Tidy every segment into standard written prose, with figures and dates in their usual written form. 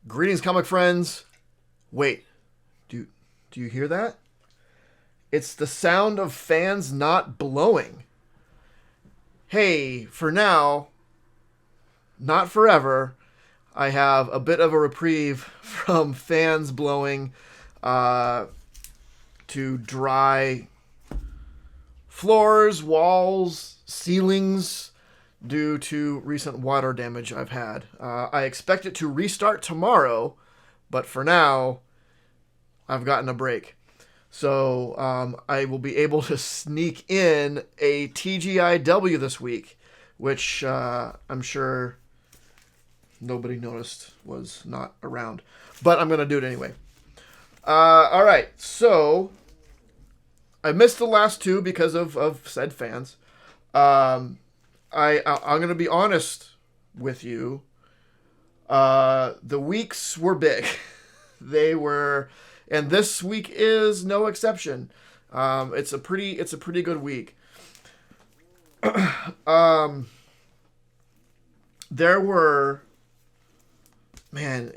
Greetings, comic friends. Wait, do do you hear that? It's the sound of fans not blowing. Hey, for now, not forever. I have a bit of a reprieve from fans blowing uh, to dry floors, walls, ceilings due to recent water damage I've had. I expect it to restart tomorrow, but for now, I've gotten a break. So I will be able to sneak in a TGIW this week, which I'm sure nobody noticed was not around. But I'm going to do it anyway. All right, so I missed the last two because of said fans. I'm going to be honest with you. The weeks were big. They were, and this week is no exception. It's a pretty good week. There were, man,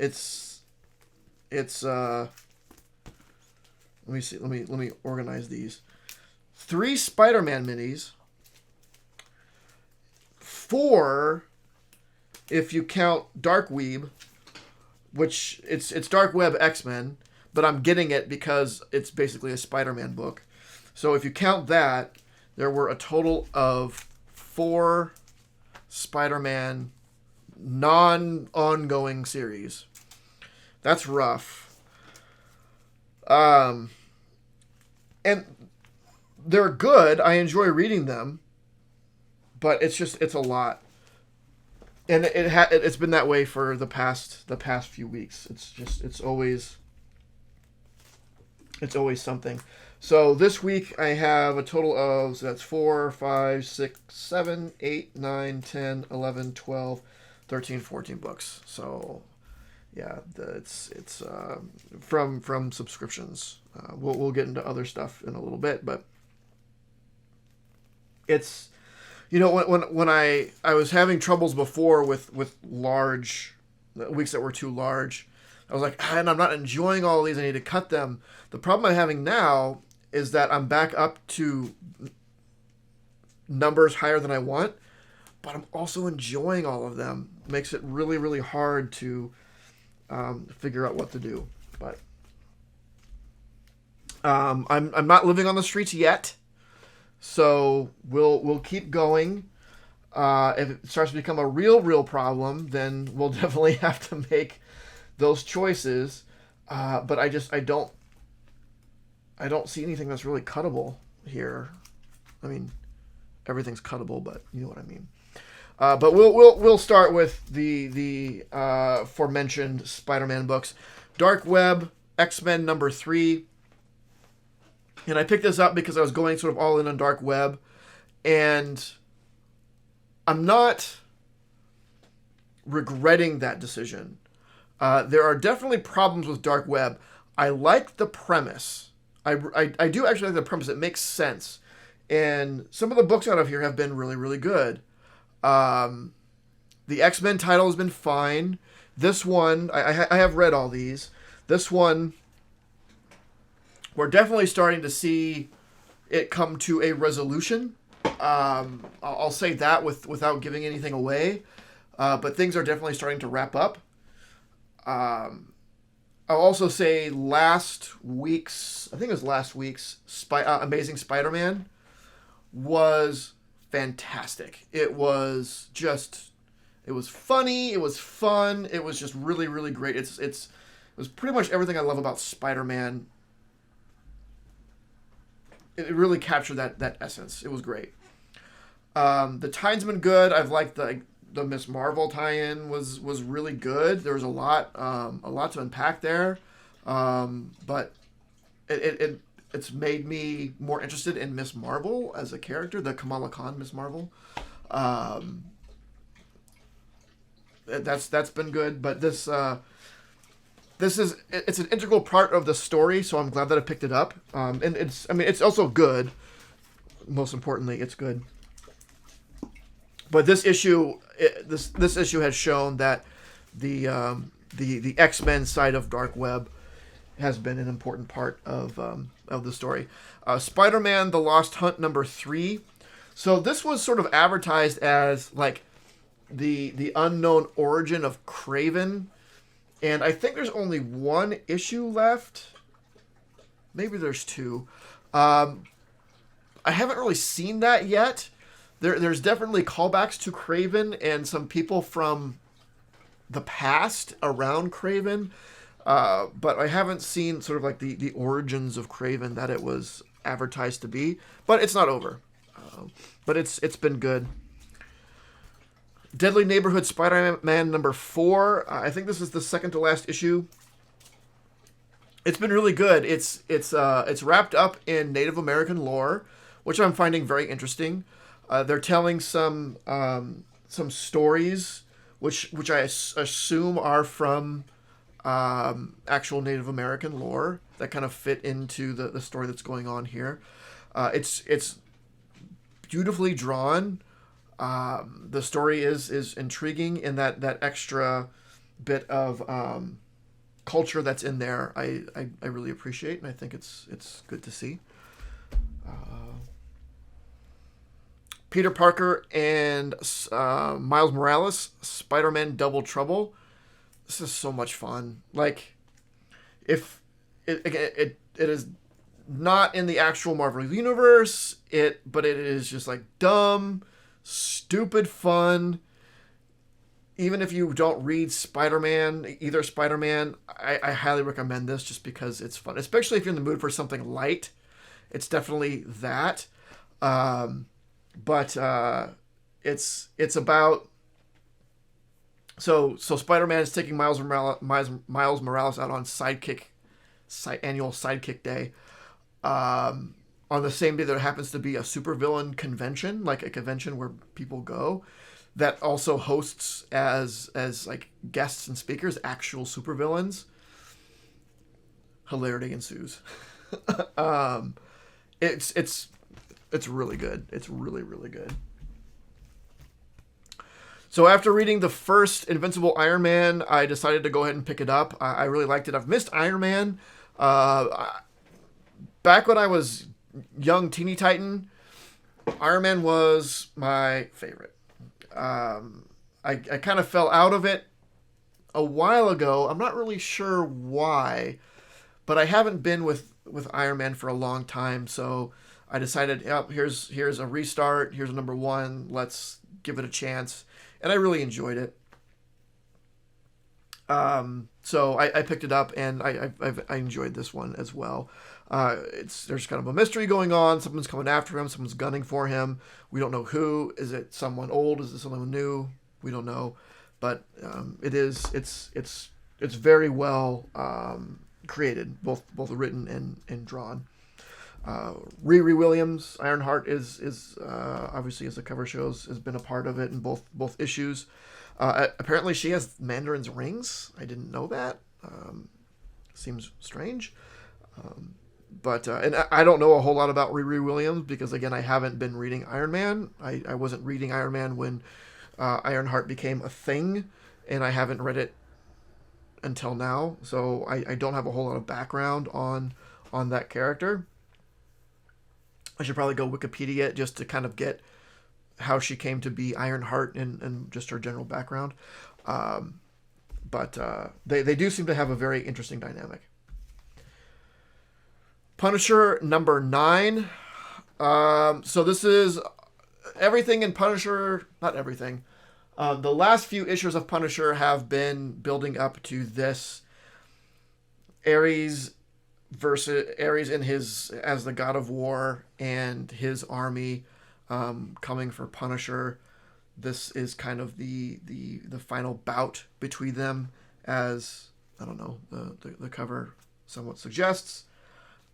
let me see, let me organize these. 3 Spider-Man minis. 4 if you count Dark Weeb, which it's Dark Web X-Men, but I'm getting it because it's basically a Spider-Man book. So if you count that, there were a total of 4 Spider-Man non-ongoing series. That's rough. And they're good. I enjoy reading them, but it's a lot. And it's been that way for the past few weeks. It's always something. So this week I have a total of, so that's 4, 5, 6, 7, 8, 9, 10, 11, 12, 13, 14 books. So yeah, it's from subscriptions. We'll get into other stuff in a little bit, but it's, you know, when I was having troubles before with large weeks that were too large, I was like, and I'm not enjoying all of these. I need to cut them. The problem I'm having now is that I'm back up to numbers higher than I want, but I'm also enjoying all of them. Makes it really, really hard to figure out what to do. But I'm not living on the streets yet, so we'll keep going. If it starts to become a real problem, then we'll definitely have to make those choices. But I don't see anything that's really cuttable here. I mean, everything's cuttable, but you know what I mean. But we'll start with the aforementioned Spider-Man books. Dark Web X-Men number 3. And I picked this up because I was going sort of all in on Dark Web, and I'm not regretting that decision. There are definitely problems with Dark Web. I like the premise. I do actually like the premise. It makes sense. And some of the books out of here have been really, really good. The X-Men title has been fine. This one, I have read all these. This one, we're definitely starting to see it come to a resolution. I'll say that without giving anything away. But things are definitely starting to wrap up. I'll also say last week's Amazing Spider-Man was fantastic. It was funny. It was fun. It was just really, really great. It was pretty much everything I love about Spider-Man. It really captured that essence. It was great. The tie's been good. I've liked the Miss Marvel tie-in was really good. There was a lot to unpack there, but it's made me more interested in Miss Marvel as a character, the Kamala Khan Miss Marvel. That's been good, but it's an integral part of the story, so I'm glad that I picked it up. And it's also good. Most importantly, it's good. But this issue has shown that the the X-Men side of Dark Web has been an important part of the story. Spider-Man: The Lost Hunt #3. So this was sort of advertised as like the unknown origin of Kraven, and I think there's only one issue left. Maybe there's two. I haven't really seen that yet. There's definitely callbacks to Kraven and some people from the past around Kraven, but I haven't seen sort of like the origins of Kraven that it was advertised to be. But it's not over. But it's been good. Deadly Neighborhood Spider-Man #4. I think this is the second to last issue. It's been really good. It's wrapped up in Native American lore, which I'm finding very interesting. They're telling some stories, which I assume are from actual Native American lore that kind of fit into the story that's going on here. It's beautifully drawn. The story is intriguing in that extra bit of culture that's in there. I really appreciate, and I think it's good to see. Peter Parker and Miles Morales, Spider-Man Double Trouble. This is so much fun. Like, if it is not in the actual Marvel universe, but it is just like dumb, stupid fun. Even if you don't read either Spider-Man, I highly recommend this just because it's fun, especially if you're in the mood for something light. It's definitely that. But it's about so Spider-Man is taking Miles Morales out on annual Sidekick Day. On the same day there happens to be a supervillain convention, like a convention where people go, that also hosts as like guests and speakers actual supervillains. Hilarity ensues. It's really good. It's really, really good. So after reading the first Invincible Iron Man, I decided to go ahead and pick it up. I really liked it. I've missed Iron Man. Back when I was young teeny titan, Iron Man was my favorite. I kind of fell out of it a while ago. I'm not really sure why, but I haven't been with Iron Man for a long time, so I decided, yep, here's a restart. Here's a #1. Let's give it a chance, and I really enjoyed it. So I picked it up, and I enjoyed this one as well. There's kind of a mystery going on. Someone's coming after him. Someone's gunning for him. We don't know who. Is it someone old? Is it someone new? We don't know, but it's very well created, both written and drawn. Riri Williams, Ironheart is obviously, as the cover shows, has been a part of it in both issues. Apparently she has Mandarin's rings. I didn't know that. Seems strange. But and I don't know a whole lot about Riri Williams because, again, I haven't been reading Iron Man. I wasn't reading Iron Man when Ironheart became a thing, and I haven't read it until now. So I don't have a whole lot of background on that character. I should probably go Wikipedia it just to kind of get how she came to be Ironheart and just her general background. But they do seem to have a very interesting dynamic. Punisher #9. So this is everything in Punisher. Not everything. The last few issues of Punisher have been building up to this. Ares in his as the god of war and his army coming for Punisher. This is kind of the final bout between them, as I don't know, the cover somewhat suggests.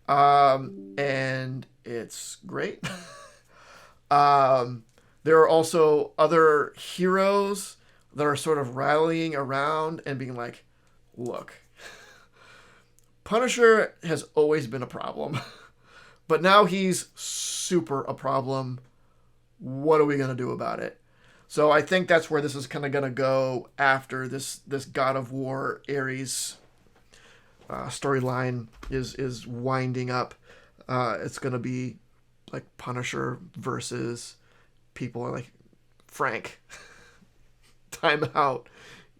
And it's great. There are also other heroes that are sort of rallying around and being like, look, Punisher has always been a problem, but now he's super a problem. What are we going to do about it? So I think that's where this is kind of gonna go after this God of War Ares storyline is winding up. It's gonna be like Punisher versus people are like, Frank, time out.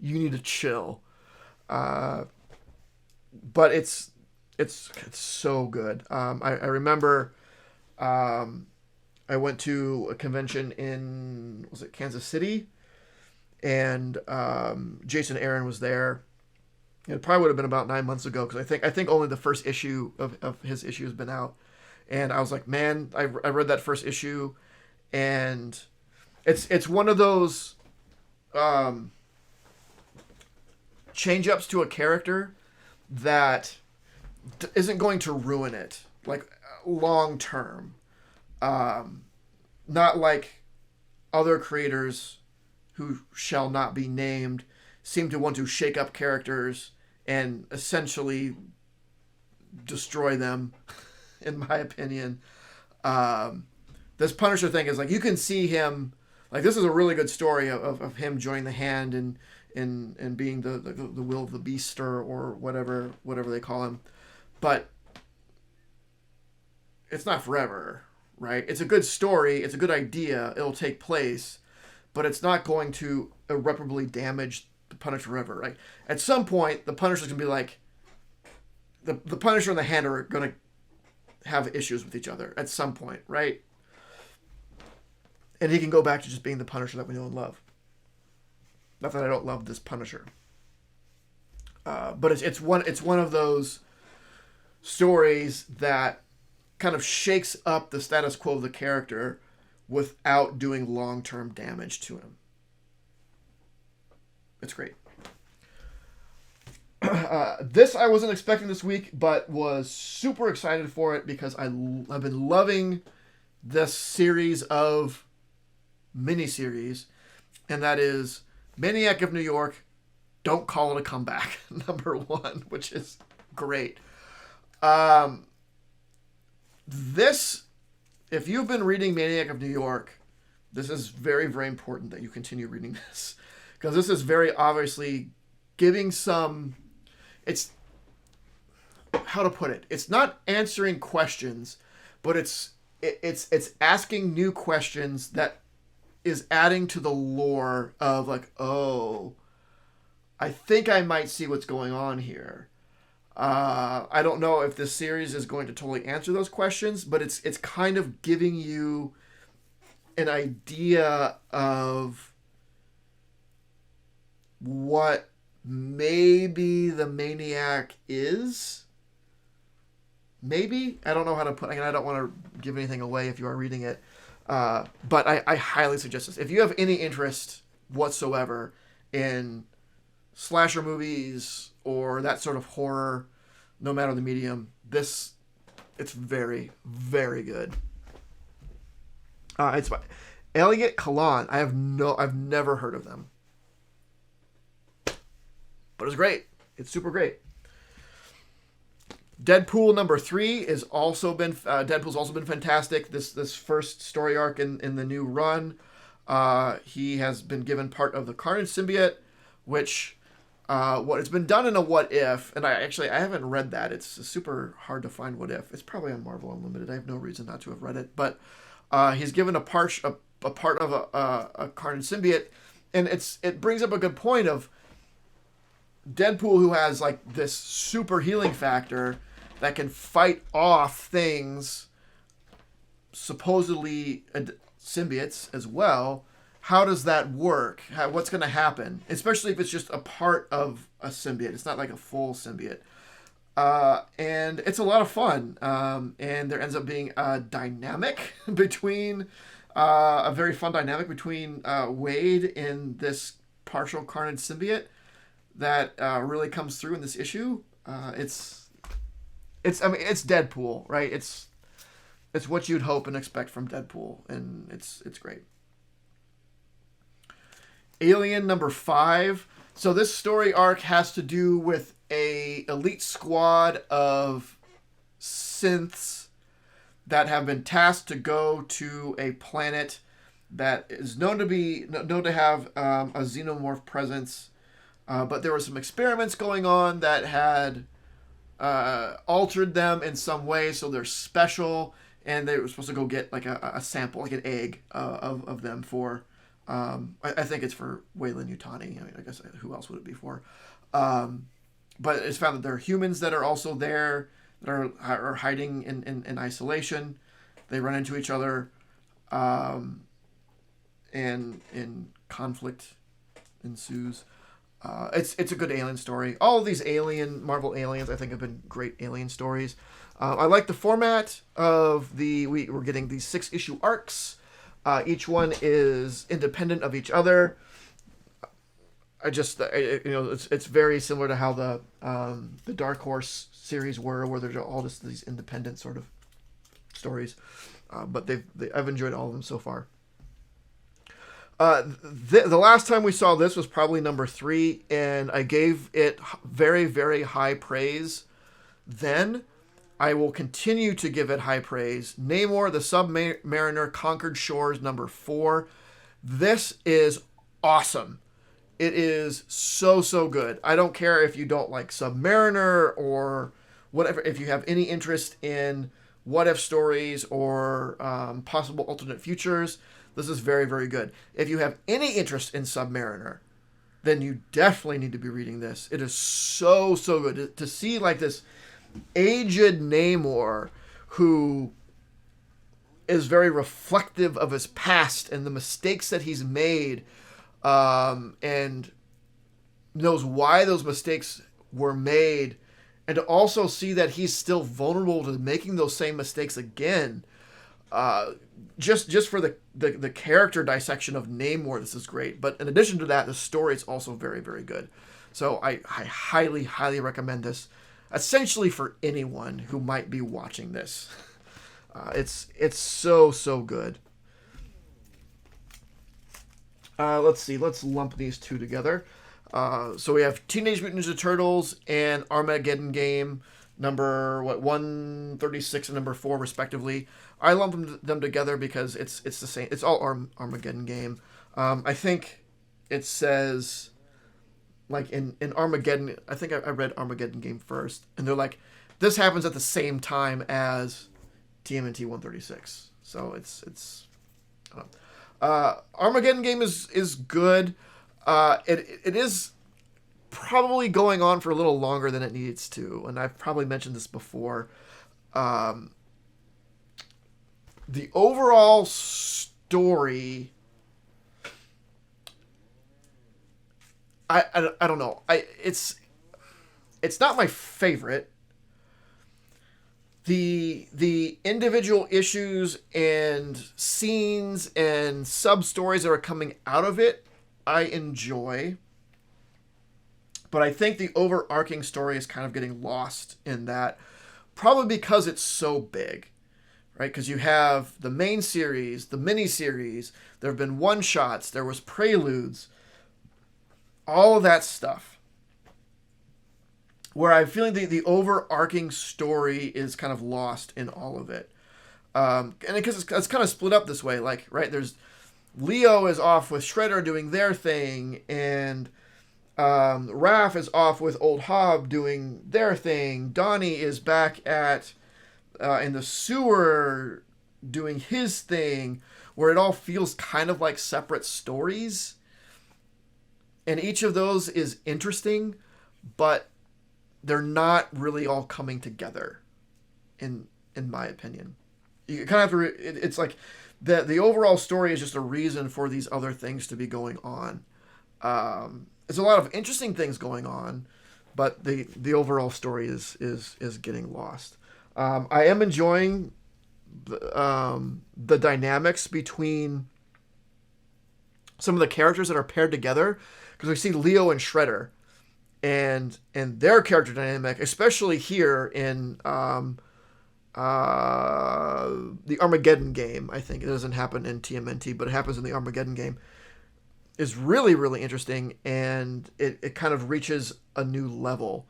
You need to chill. Uh, but it's so good. I remember I went to a convention in, was it Kansas City, and Jason Aaron was there. It probably would have been about 9 months ago because I think only the first issue of his issue has been out, and I was like, man, I read that first issue, and it's one of those um, change ups to a character that isn't going to ruin it like long term. Not like other creators who shall not be named seem to want to shake up characters and essentially destroy them, in my opinion. Um, this Punisher thing is like, you can see him, like, this is a really good story of him joining the Hand and being the will of the beast, or whatever they call him. But it's not forever, right? It's a good story, it's a good idea, it'll take place, but it's not going to irreparably damage the Punisher forever, right? At some point, the Punisher's gonna be like, the Punisher and the Hand are gonna have issues with each other at some point, right? And he can go back to just being the Punisher that we know and love. Not that I don't love this Punisher, but it's one of those stories that kind of shakes up the status quo of the character without doing long-term damage to him. It's great. This I wasn't expecting this week, but was super excited for it because I've been loving this series of miniseries, and that is Maniac of New York, Don't Call It a Comeback, #1, which is great. This, if you've been reading Maniac of New York, this is very, very important that you continue reading this, because this is very obviously giving some, it's, how to put it, it's not answering questions, but it's asking new questions that is adding to the lore of like, oh, I think I might see what's going on here. I don't know if this series is going to totally answer those questions, but it's kind of giving you an idea of what maybe the Maniac is. Maybe? I don't know how to put... I don't want to give anything away if you are reading it. But I highly suggest this. If you have any interest whatsoever in slasher movies or that sort of horror, no matter the medium, it's very, very good. It's by Elliot Kalan. I've never heard of them, but it's great. It's super great. Deadpool #3 is also been Deadpool's also been fantastic. This first story arc in the new run, he has been given part of the Carnage symbiote, which it's been done in a What If, and I haven't read that. It's super hard to find What If. It's probably on Marvel Unlimited. I have no reason not to have read it, but he's given a part of a Carnage symbiote, and it brings up a good point of Deadpool, who has like this super healing factor that can fight off things, supposedly symbiotes as well. How does that work? What's going to happen? Especially if it's just a part of a symbiote. It's not like a full symbiote. And it's a lot of fun. And there ends up being a dynamic between, a very fun dynamic between Wade and this partial Carnage symbiote that really comes through in this issue. It's Deadpool, right? It's what you'd hope and expect from Deadpool, and it's great. Alien #5. So this story arc has to do with a elite squad of synths that have been tasked to go to a planet that is known to have a xenomorph presence, but there were some experiments going on that had altered them in some way, so they're special, and they were supposed to go get like a sample, like an egg of them for. I think it's for Weyland Yutani. I mean, I guess who else would it be for? But it's found that there are humans that are also there that are hiding in isolation. They run into each other, and conflict ensues. It's a good alien story. All of these Marvel aliens, I think, have been great alien stories. I like the format of we're getting these 6-issue arcs. Each one is independent of each other. It's very similar to how the Dark Horse series were, where they're all just these independent sort of stories. But I've enjoyed all of them so far. The last time we saw this was probably number 3, and I gave it very, very high praise. Then I will continue to give it high praise. Namor the Submariner Conquered Shores, number 4. This is awesome. It is so, so good. I don't care if you don't like Submariner or whatever. If you have any interest in what-if stories or possible alternate futures, this is very, very good. If you have any interest in Submariner, then you definitely need to be reading this. It is so, so good. To see like this aged Namor who is very reflective of his past and the mistakes that he's made, and knows why those mistakes were made, and to also see that he's still vulnerable to making those same mistakes again. Just for the character dissection of Namor, this is great. But in addition to that, the story is also very, very good. So I highly, highly recommend this, essentially for anyone who might be watching this. It's so, so good. Let's see. Let's lump these two together. So we have Teenage Mutant Ninja Turtles and Armageddon Game, number 136 and number 4 respectively. I lump them together because it's the same. It's all Armageddon Game. I think it says, like in Armageddon, I think I read Armageddon Game first, and they're like, this happens at the same time as TMNT 136. So it's Armageddon Game is good. It is probably going on for a little longer than it needs to, and I've probably mentioned this before. The overall story, I don't know. It's not my favorite. The individual issues and scenes and sub stories that are coming out of it, I enjoy. But I think the overarching story is kind of getting lost in that, probably because it's so big, right? Because you have the main series, the mini-series, there have been one-shots, there was preludes, all of that stuff, where I'm feeling the overarching story is kind of lost in all of it. And because it's kind of split up this way, like, right, there's Leo is off with Shredder doing their thing, and Raph is off with Old Hob doing their thing. Donnie is back at in the sewer doing his thing, where it all feels kind of like separate stories. And each of those is interesting, but they're not really all coming together, in my opinion. You kind of have to. It's like the overall story is just a reason for these other things to be going on. There's a lot of interesting things going on, but the overall story is getting lost. I am enjoying the dynamics between some of the characters that are paired together, because we see Leo and Shredder, and their character dynamic, especially here in the Armageddon Game. I think it doesn't happen in TMNT, but it happens in the Armageddon Game, is really, really interesting, and it kind of reaches a new level,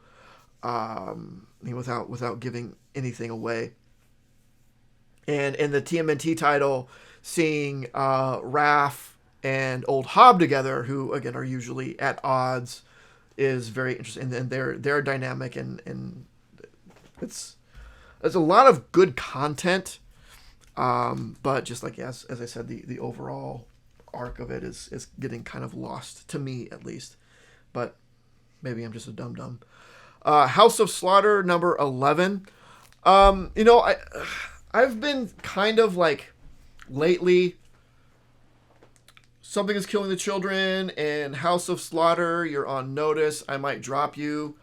without giving anything away. And in the TMNT title, seeing Raph and Old Hob together, who again are usually at odds, is very interesting, and their dynamic, and it's there's a lot of good content, but just like as I said, the overall arc of it is getting kind of lost to me at least, but maybe I'm just a dum dum. House of Slaughter number 11. I've been kind of like lately. Something is killing the children, and House of Slaughter, you're on notice. I might drop you.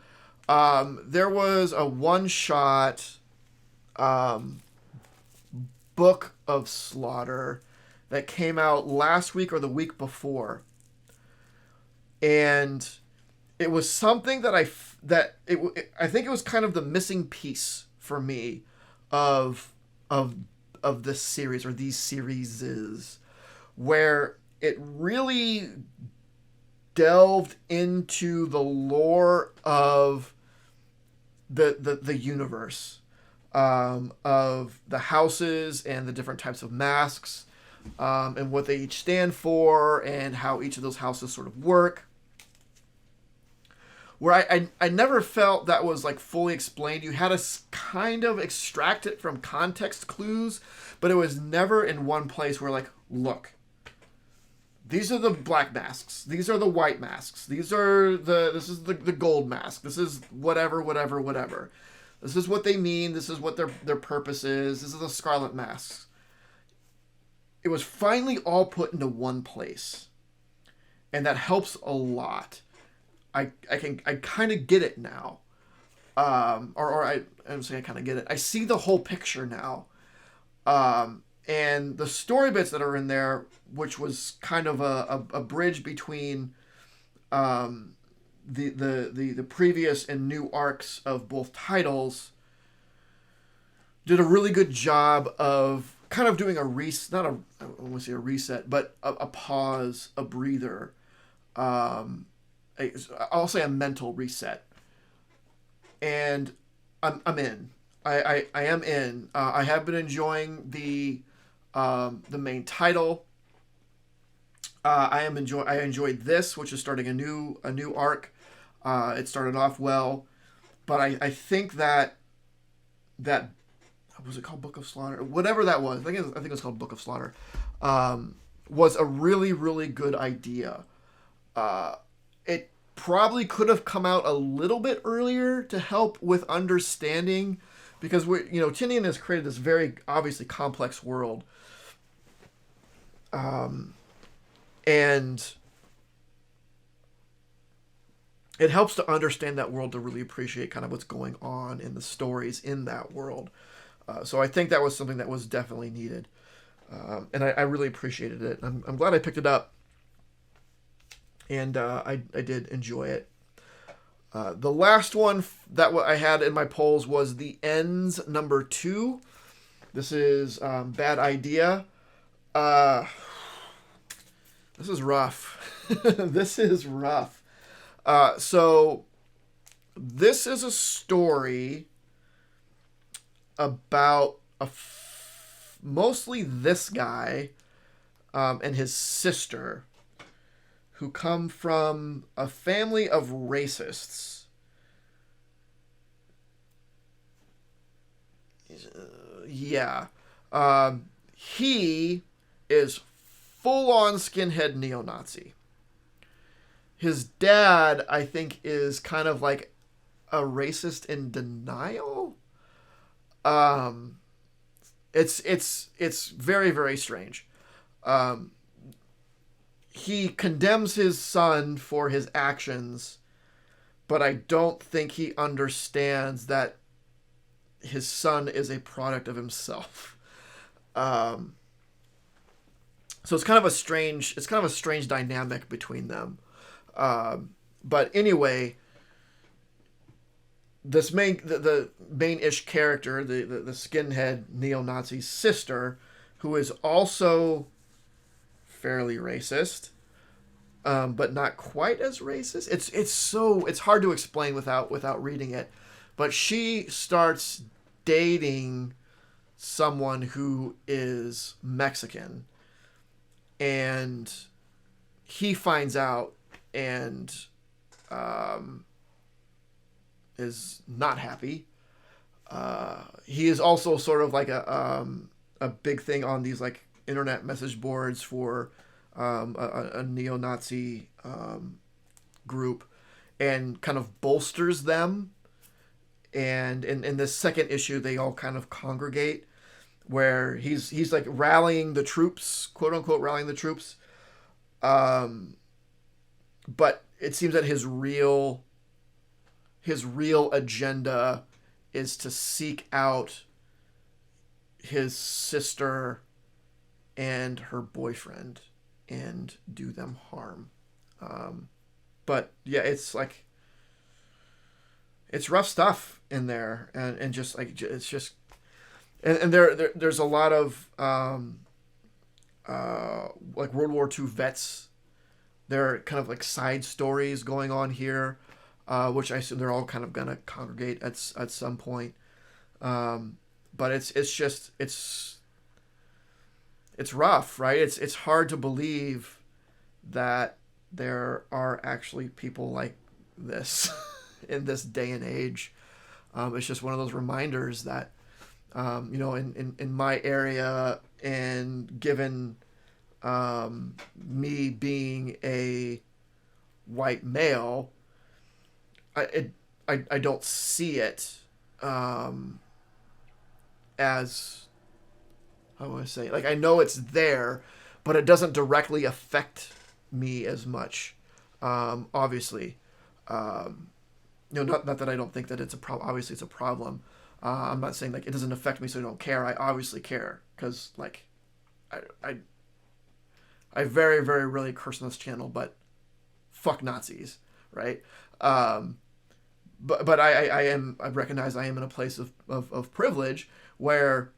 There was a one-shot book of Slaughter that came out last week or the week before, and it was something that I think it was kind of the missing piece for me of this series or these series, where it really delved into the lore of the universe, of the houses and the different types of masks, and what they each stand for, and how each of those houses sort of work. Where I never felt that was like fully explained. You had to kind of extract it from context clues, but it was never in one place where, like, look, these are the black masks. These are the white masks. This is the gold mask. This is whatever. This is what they mean. This is what their purpose is. This is the scarlet masks. It was finally all put into one place, and that helps a lot. I kind of get it now, I'm saying I kind of get it. I see the whole picture now, and the story bits that are in there, which was kind of a bridge between the previous and new arcs of both titles, did a really good job of kind of doing I don't want to say a reset, but a pause, a breather. I'll say a mental reset, and I'm in. I am in. I have been enjoying the main title. I enjoyed this, which is starting a new arc. It started off well, but I think that was it called Book of Slaughter? Whatever that was, I think it was called Book of Slaughter. Was a really, really good idea. It probably could have come out a little bit earlier to help with understanding, because Tinian has created this very obviously complex world, and it helps to understand that world to really appreciate kind of what's going on in the stories in that world. So I think that was something that was definitely needed, and I really appreciated it. I'm glad I picked it up. And I did enjoy it. The last one that I had in my polls was The Ends number 2. This is Bad Idea. This is rough. This is rough. So this is a story about mostly this guy and his sister, who come from a family of racists. Yeah. He is full-on skinhead neo-Nazi. His dad, I think, is kind of like a racist in denial. It's very, very strange. He condemns his son for his actions, but I don't think he understands that his son is a product of himself. So it's kind of a strange dynamic between them. But anyway, the main-ish character, the skinhead neo-Nazi sister, who is also fairly racist, but not quite as racist. It's hard to explain without reading it. But she starts dating someone who is Mexican, and he finds out and is not happy. He is also sort of like a big thing on these like internet message boards for a neo-Nazi group, and kind of bolsters them. And in this second issue, they all kind of congregate, where he's like rallying the troops, quote unquote, rallying the troops. But it seems that his real agenda is to seek out his sister and her boyfriend and do them harm. But yeah, it's like, it's rough stuff in there, and just like, it's just, and there's a lot of like World War II vets. There are kind of like side stories going on here, which I assume they're all kind of gonna congregate at some point. But it's just it's rough, right? It's hard to believe that there are actually people like this in this day and age. It's just one of those reminders that in my area, and given me being a white male, I don't see it as, how would I say, like, I know it's there, but it doesn't directly affect me as much. Obviously, not that I don't think that it's a problem. Obviously, it's a problem. I'm not saying like it doesn't affect me, so I don't care. I obviously care, because like, I very, very rarely curse on this channel, but fuck Nazis, right? But I recognize I am in a place of privilege where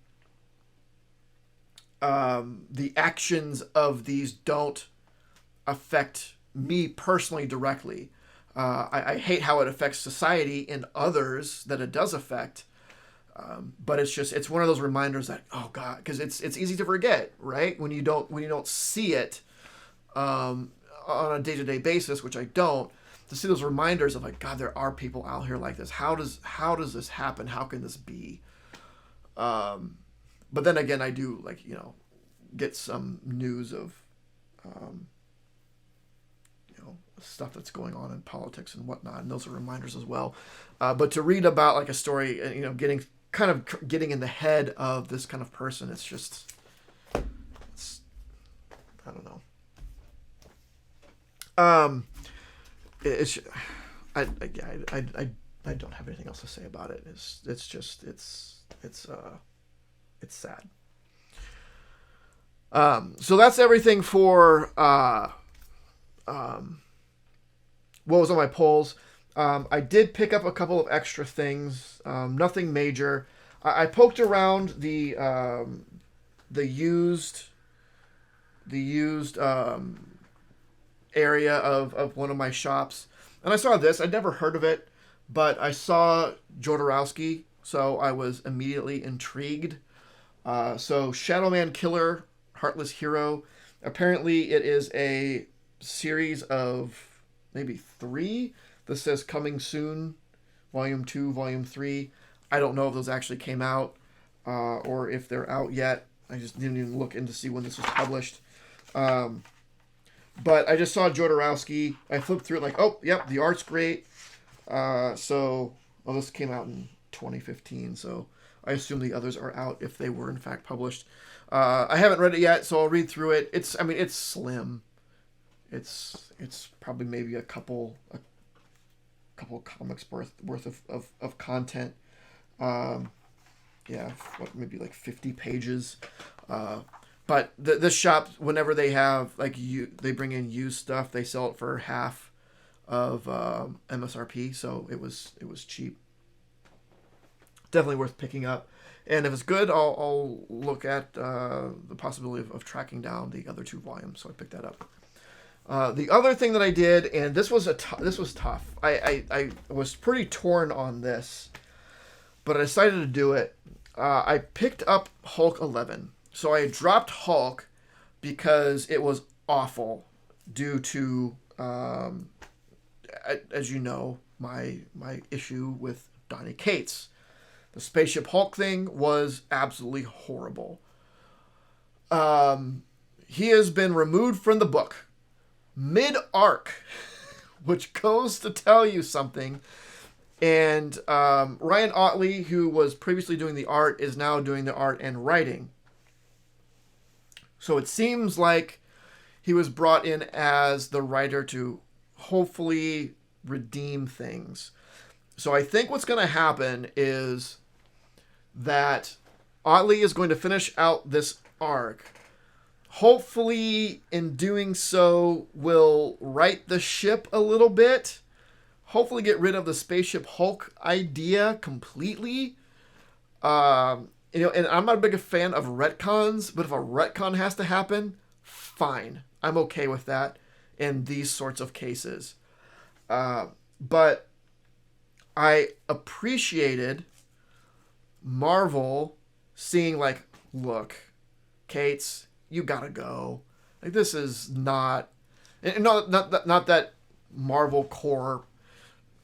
the actions of these don't affect me personally directly. I hate how it affects society and others that it does affect. But it's one of those reminders that, oh God, because it's easy to forget, right? When you don't see it on a day-to-day basis, which I don't, to see those reminders of like, God, there are people out here like this. How does this happen? How can this be? But then again, I do like, get some news of stuff that's going on in politics and whatnot, and those are reminders as well. But to read about like a story, getting in the head of this kind of person, it's I don't know. It's I don't have anything else to say about it. It's sad. So that's everything for what was on my polls. I did pick up a couple of extra things, nothing major. I poked around the used area of one of my shops, and I saw this. I'd never heard of it, but I saw Jodorowsky, so I was immediately intrigued. So Shadowman Killer, Heartless Hero. Apparently it is a series of maybe 3. This says coming soon, volume 2, volume 3. I don't know if those actually came out or if they're out yet. I just didn't even look in to see when this was published. But I just saw Jodorowsky. I flipped through it like, oh, yep, the art's great. This came out in 2015, so I assume the others are out if they were in fact published. I haven't read it yet, so I'll read through it. It's slim. It's probably maybe a couple comics worth of content. Maybe like 50 pages. But this shop, whenever they have they bring in used stuff, they sell it for half of MSRP, so it was cheap. Definitely worth picking up. And if it's good, I'll look at the possibility of tracking down the other 2 volumes. So I picked that up. The other thing that I did, and this was tough. I was pretty torn on this, but I decided to do it. I picked up Hulk 11. So I dropped Hulk because it was awful due to, as you know, my issue with Donny Cates. The Spaceship Hulk thing was absolutely horrible. He has been removed from the book mid-arc, which goes to tell you something. And Ryan Ottley, who was previously doing the art, is now doing the art and writing. So it seems like he was brought in as the writer to hopefully redeem things. So I think what's going to happen is that Ottley is going to finish out this arc. Hopefully, in doing so, will right the ship a little bit. Hopefully get rid of the Spaceship Hulk idea completely. And I'm not a big fan of retcons, but if a retcon has to happen, fine. I'm okay with that in these sorts of cases. But I appreciated Marvel seeing like, look, Cates, you gotta go. Like, this is not, and not that Marvel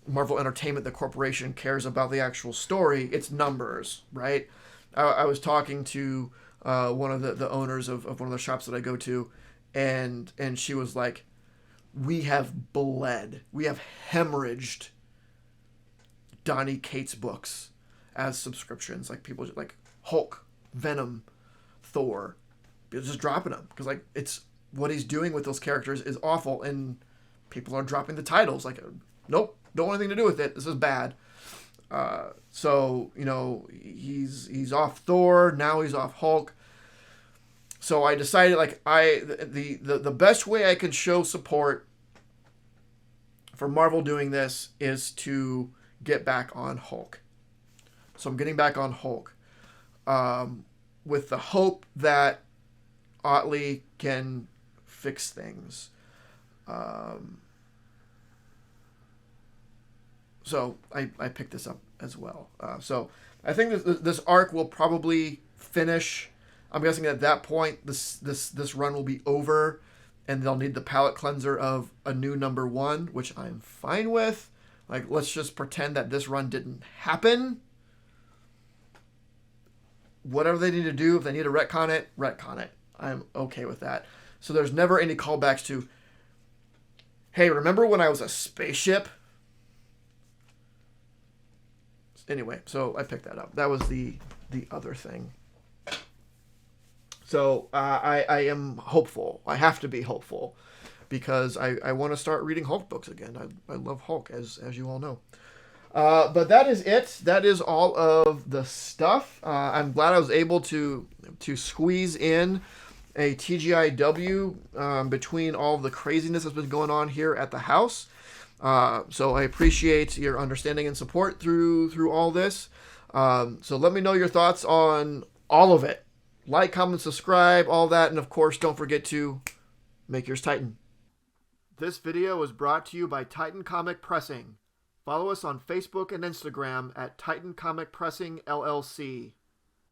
Entertainment, the corporation, cares about the actual story. It's numbers, right? I was talking to one of the owners of one of the shops that I go to, and she was like, we have hemorrhaged Donny Cates books as subscriptions. Like, people like Hulk, Venom, Thor, just dropping them because like it's what he's doing with those characters is awful, and people are dropping the titles. Like, nope, don't want anything to do with it. This is bad. So he's off Thor, now he's off Hulk. So I decided like the best way I can show support for Marvel doing this is to get back on Hulk. So I'm getting back on Hulk, with the hope that Ottley can fix things. So I picked this up as well. So I think this arc will probably finish. I'm guessing at that point this run will be over, and they'll need the palate cleanser of a new number 1, which I'm fine with. Like, let's just pretend that this run didn't happen. Whatever they need to do, if they need to retcon it, retcon it. I'm okay with that. So there's never any callbacks to, hey, remember when I was a spaceship? Anyway, so I picked that up. That was the other thing. So I am hopeful. I have to be hopeful because I want to start reading Hulk books again. I love Hulk, as you all know. But that is it. That is all of the stuff. I'm glad I was able to squeeze in a TGIW between all of the craziness that's been going on here at the house. So I appreciate your understanding and support through all this. So let me know your thoughts on all of it. Like, comment, subscribe, all that. And of course, don't forget to make yours Titan. This video was brought to you by Titan Comic Pressing. Follow us on Facebook and Instagram at Titan Comic Pressing LLC.